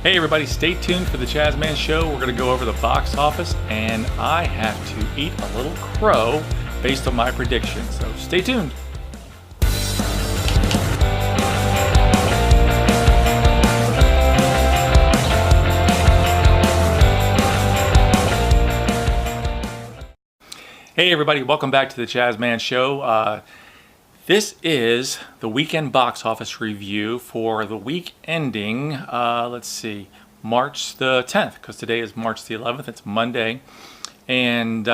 Hey everybody, stay tuned for the Chazman Show. We're going to go over the box office, and I have to eat a little crow based on my prediction. So stay tuned. Hey everybody, welcome back to the Chazman Show. This is the weekend box office review for the week ending, March the 10th, because today is March the 11th, it's Monday. And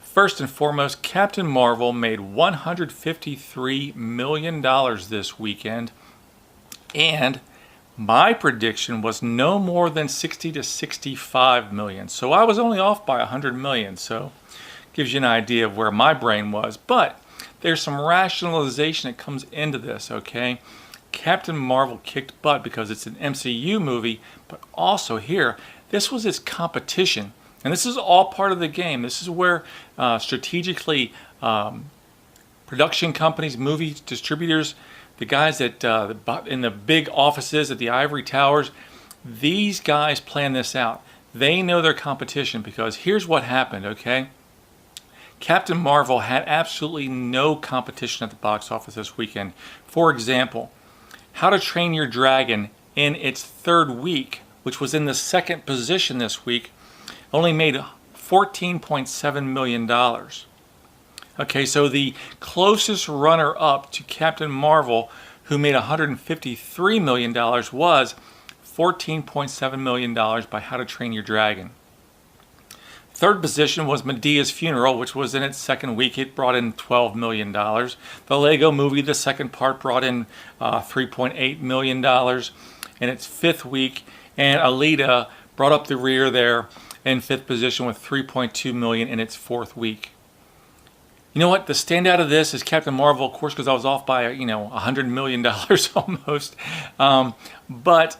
first and foremost, Captain Marvel made $153 million this weekend. And my prediction was no more than 60 to 65 million. So I was only off by 100 million. So gives you an idea of where my brain was. But there's some rationalization that comes into this, okay? Captain Marvel kicked butt because it's an MCU movie, but also here, this was its competition. And this is all part of the game. This is where strategically production companies, movie distributors, the guys that in the big offices at the ivory towers, these guys plan this out. They know their competition because here's what happened, okay? Captain Marvel had absolutely no competition at the box office this weekend. For example, How to Train Your Dragon in its third week, which was in the second position this week, only made $14.7 million. Okay, so the closest runner-up to Captain Marvel, who made $153 million, was $14.7 million by How to Train Your Dragon. Third position was Medea's Funeral, which was in its second week. It brought in $12 million. The Lego Movie, the second part, brought in $3.8 million in its fifth week. And Alita brought up the rear there in fifth position with $3.2 million in its fourth week. You know what? The standout of this is Captain Marvel, of course, because I was off by, $100 million almost. But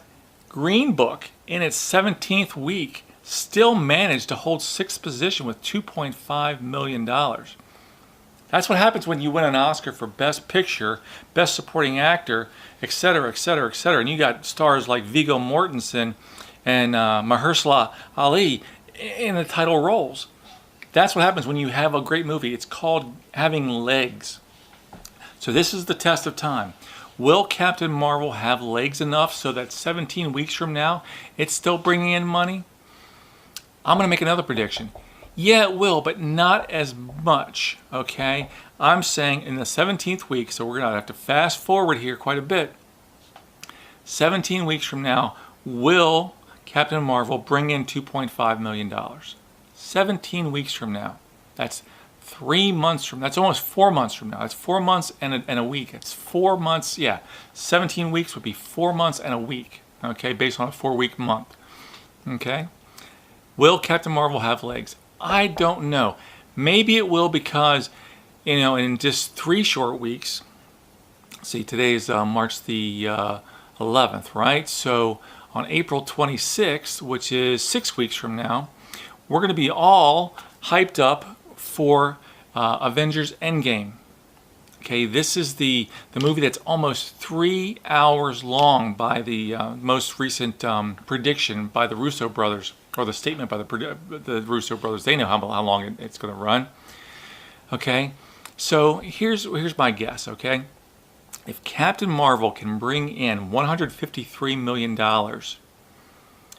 Green Book, in its 17th week, still managed to hold sixth position with $2.5 million. That's what happens when you win an Oscar for Best Picture, Best Supporting Actor, etc., etc., etc. And you got stars like Viggo Mortensen and Mahershala Ali in the title roles. That's what happens when you have a great movie. It's called having legs. So this is the test of time. Will Captain Marvel have legs enough so that 17 weeks from now, it's still bringing in money? I'm going to make another prediction. Yeah, it will, but not as much, okay? I'm saying in the 17th week, so we're going to have to fast forward here quite a bit. 17 weeks from now, will Captain Marvel bring in $2.5 million? 17 weeks from now. That's 3 months from, that's almost 4 months from now. That's 4 months and a week. It's 4 months, yeah. 17 weeks would be 4 months and a week, okay, based on a 4-week month, okay? Will Captain Marvel have legs? I don't know. Maybe it will because, in just 3 short weeks, see, today's March the 11th, right? So on April 26th, which is 6 weeks from now, we're going to be all hyped up for Avengers Endgame. Okay, this is the movie that's almost 3 hours long by the most recent prediction by the Russo brothers, or the statement by the Russo brothers. They know how long it's going to run. Okay, so here's my guess, okay? If Captain Marvel can bring in $153 million,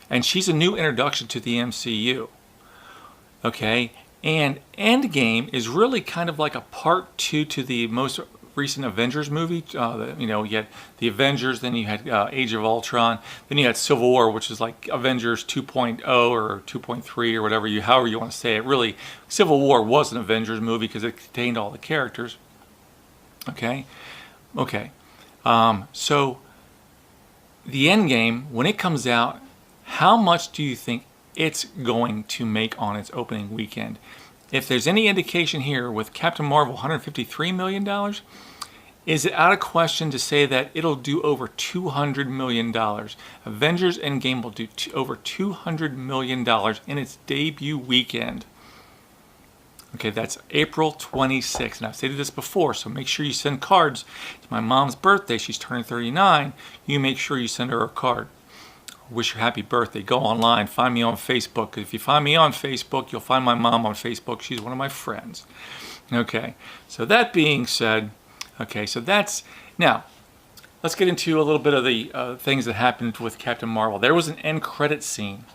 and she's a new introduction to the MCU, okay, and Endgame is really kind of like a part 2 to the most recent Avengers movie. You had the Avengers, then you had Age of Ultron, then you had Civil War, which is like Avengers 2.0 or 2.3 or whatever however you want to say it. Really, Civil War was an Avengers movie because it contained all the characters. Okay. So the Endgame, when it comes out, how much do you think it's going to make on its opening weekend? If there's any indication here with Captain Marvel $153 million, is it out of question to say that it'll do over $200 million? Avengers Endgame will do over $200 million in its debut weekend. Okay, that's April 26th. And I've stated this before, so make sure you send cards. It's my mom's birthday. She's turning 39. You make sure you send her a card. wish her happy birthday, go online, find me on Facebook. If you find me on Facebook, you'll find my mom on Facebook. She's one of my friends. Okay, so that being said, okay, so that's, now, let's get into a little bit of the things that happened with Captain Marvel. There was an end credit scene.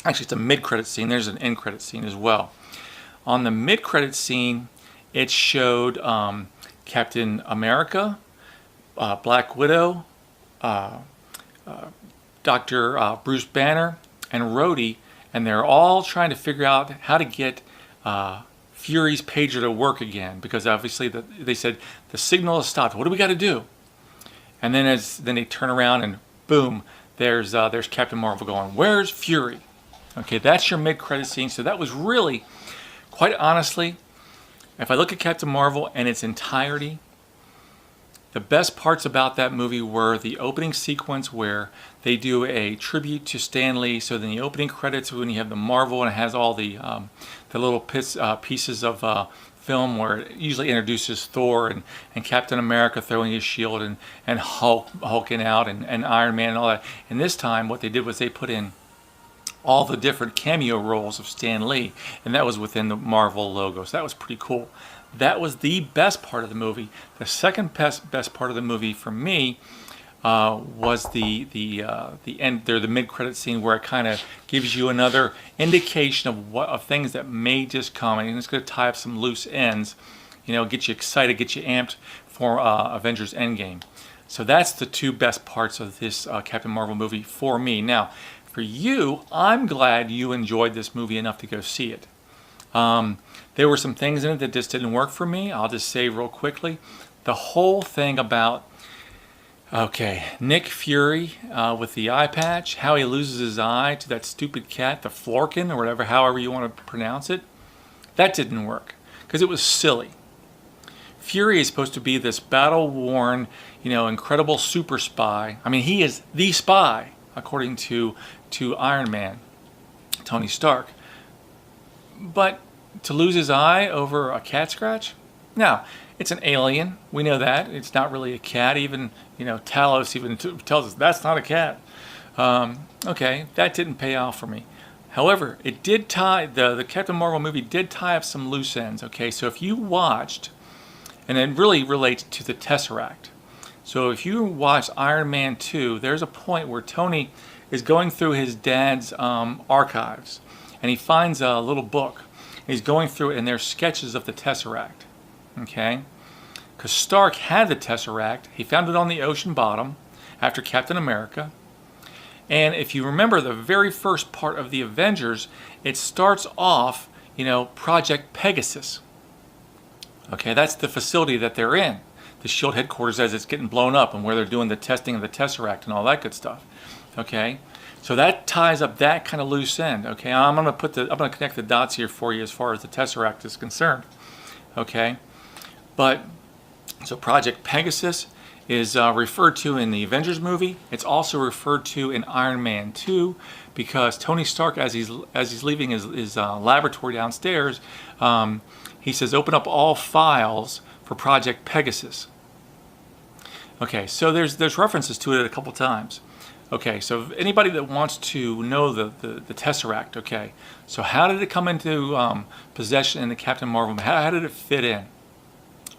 Actually, it's a mid-credit scene. There's an end credit scene as well. On the mid-credit scene, it showed Captain America, Black Widow, Dr. Bruce Banner, and Rhodey, and they're all trying to figure out how to get Fury's pager to work again, because obviously they said the signal has stopped. What do we got to do? And then then they turn around and boom, there's Captain Marvel going, "Where's Fury?" Okay, that's your mid-credit scene. So that was really, quite honestly, if I look at Captain Marvel in its entirety, the best parts about that movie were the opening sequence where they do a tribute to Stan Lee. So then the opening credits, when you have the Marvel and it has all the little pieces of film where it usually introduces Thor and Captain America throwing his shield and hulking out and Iron Man and all that. And this time what they did was they put in all the different cameo roles of Stan Lee, and that was within the Marvel logo. So that was pretty cool. That was the best part of the movie. The second best part of the movie for me was the end there, the mid-credit scene, where it kind of gives you another indication of things that may just come, and it's going to tie up some loose ends, get you excited, get you amped for Avengers Endgame. So that's the two best parts of this Captain Marvel movie for me. Now, for you, I'm glad you enjoyed this movie enough to go see it. There were some things in it that just didn't work for me. I'll just say real quickly. The whole thing about, Nick Fury with the eye patch, how he loses his eye to that stupid cat, the Florkin, or whatever, however you want to pronounce it, that didn't work because it was silly. Fury is supposed to be this battle-worn, incredible super spy. I mean, he is the spy, according to Iron Man, Tony Stark. But to lose his eye over a cat scratch? Now, it's an alien. We know that. It's not really a cat. Even, Talos even tells us that's not a cat. Okay, that didn't pay off for me. However, it did the Captain Marvel movie did tie up some loose ends. Okay, so if you watched, and it really relates to the Tesseract. So if you watch Iron Man 2, there's a point where Tony is going through his dad's archives, and he finds a little book. He's going through it, and there's sketches of the Tesseract. Okay? Because Stark had the Tesseract. He found it on the ocean bottom after Captain America. And if you remember the very first part of the Avengers, it starts off, Project Pegasus. Okay, that's the facility that they're in. The SHIELD headquarters as it's getting blown up and where they're doing the testing of the Tesseract and all that good stuff. Okay, so that ties up that kind of loose end. Okay, I'm gonna connect the dots here for you as far as the Tesseract is concerned. Okay, but so Project Pegasus is referred to in the Avengers movie. It's also referred to in Iron Man 2 because Tony Stark, as he's leaving his laboratory downstairs, he says, "Open up all files for Project Pegasus." Okay, so there's references to it a couple times. Okay, so anybody that wants to know the Tesseract, okay, so how did it come into possession in the Captain Marvel? How did it fit in?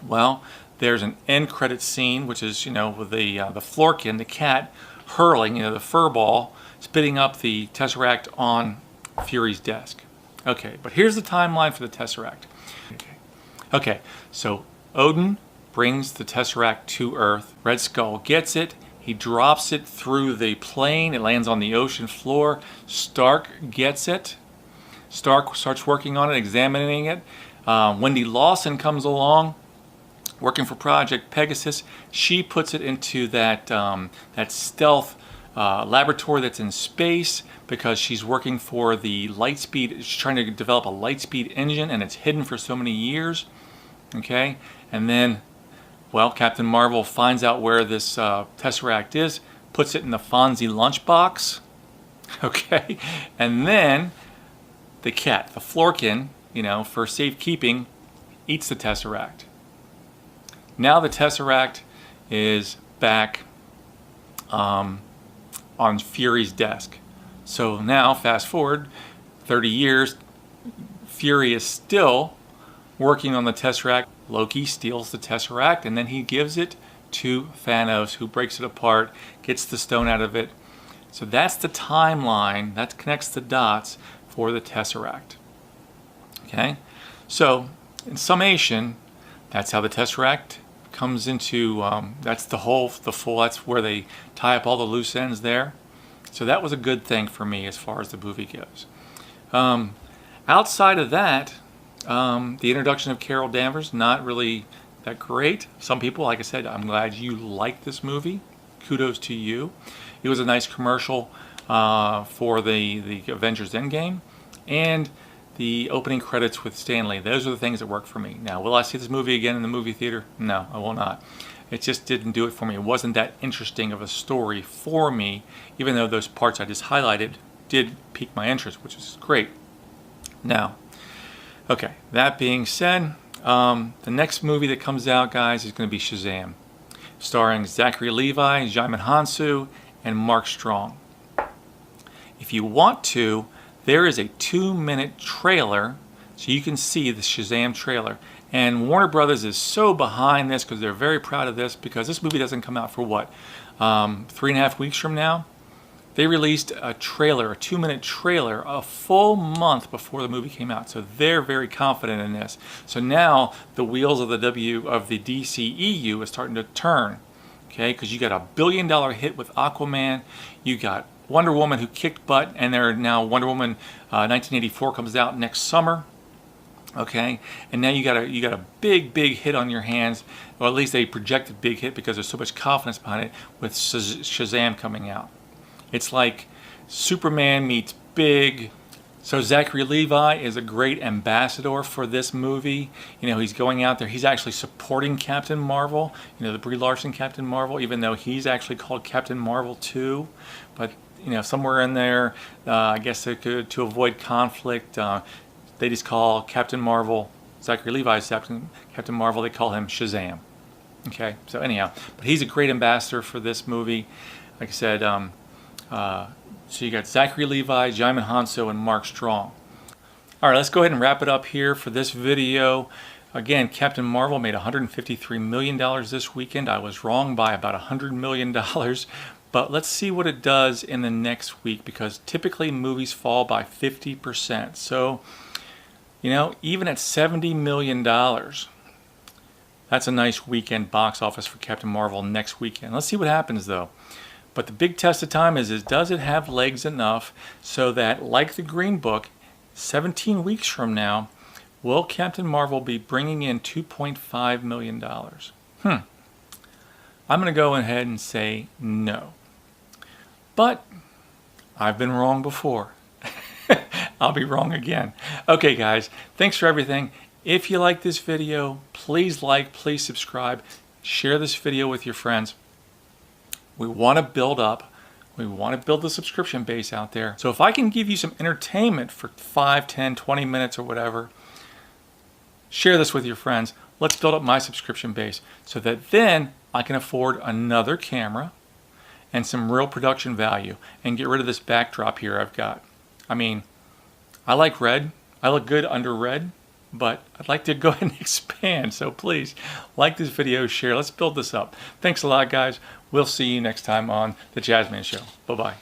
Well, there's an end credit scene, which is, with the Florkin, the cat, hurling, the fur ball, spitting up the Tesseract on Fury's desk. Okay, but here's the timeline for the Tesseract. Okay, so Odin brings the Tesseract to Earth. Red Skull gets it. He drops it through the plane. It lands on the ocean floor. Stark gets it. Stark starts working on it, examining it. Wendy Lawson comes along, working for Project Pegasus. She puts it into that stealth laboratory that's in space because she's working for the Lightspeed. She's trying to develop a Lightspeed engine, and it's hidden for so many years. Okay, and then, well, Captain Marvel finds out where this Tesseract is, puts it in the Fonzie lunchbox. Okay, and then the cat, the Florkin, for safekeeping, eats the Tesseract. Now the Tesseract is back on Fury's desk. So now, fast forward 30 years, Fury is still working on the Tesseract. Loki steals the Tesseract, and then he gives it to Thanos, who breaks it apart, gets the stone out of it. So that's the timeline that connects the dots for the Tesseract. Okay, so in summation, that's how the Tesseract comes into, that's that's where they tie up all the loose ends there. So that was a good thing for me as far as the movie goes. Outside of that, the introduction of Carol Danvers, not really that great. Some people, like I said, I'm glad you liked this movie. Kudos to you. It was a nice commercial for the Avengers Endgame, and the opening credits with Stan Lee. Those are the things that work for me. Now, will I see this movie again in the movie theater? No, I will not. It just didn't do it for me. It wasn't that interesting of a story for me, even though those parts I just highlighted did pique my interest, which is great. Now, okay, that being said, the next movie that comes out, guys, is going to be Shazam, starring Zachary Levi, Djimon Hounsou, and Mark Strong. If you want to, there is a 2-minute trailer, so you can see the Shazam trailer. And Warner Brothers is so behind this because they're very proud of this, because this movie doesn't come out for what, 3.5 weeks from now? They released a trailer, a 2-minute trailer, a full month before the movie came out. So they're very confident in this. So now the wheels of the DCEU is starting to turn, okay? Because you got a $1 billion hit with Aquaman, you got Wonder Woman who kicked butt, and they're now Wonder Woman 1984 comes out next summer, okay? And now you got a big hit on your hands, or at least a projected big hit because there's so much confidence behind it with Shazam coming out. It's like Superman meets Big. So Zachary Levi is a great ambassador for this movie. You know, he's going out there. He's actually supporting Captain Marvel. You know, the Brie Larson Captain Marvel, even though he's actually called Captain Marvel 2. But, you know, somewhere in there, I guess they could, to avoid conflict, they just call Captain Marvel, Zachary Levi's Captain Marvel, they call him Shazam. Okay, so anyhow, but he's a great ambassador for this movie. Like I said, so you got Zachary Levi, Djimon Hounsou, and Mark Strong. All right, let's go ahead and wrap it up here for this video. Again, Captain Marvel made $153 million this weekend. I was wrong by about $100 million. But let's see what it does in the next week, because typically movies fall by 50%. So, you know, even at $70 million, that's a nice weekend box office for Captain Marvel next weekend. Let's see what happens, though. But the big test of time is does it have legs enough so that, like the Green Book, 17 weeks from now, will Captain Marvel be bringing in $2.5 million? I'm going to go ahead and say no. But I've been wrong before. I'll be wrong again. Okay, guys, thanks for everything. If you like this video, please like, please subscribe, share this video with your friends. We want to build up. We want to build the subscription base out there. So if I can give you some entertainment for 5, 10, 20 minutes or whatever, share this with your friends. Let's build up my subscription base so that then I can afford another camera and some real production value and get rid of this backdrop here I've got. I mean, I like red. I look good under red, but I'd like to go ahead and expand. So please like this video, share. Let's build this up. Thanks a lot, guys. We'll see you next time on The Jazzman Show. Bye-bye.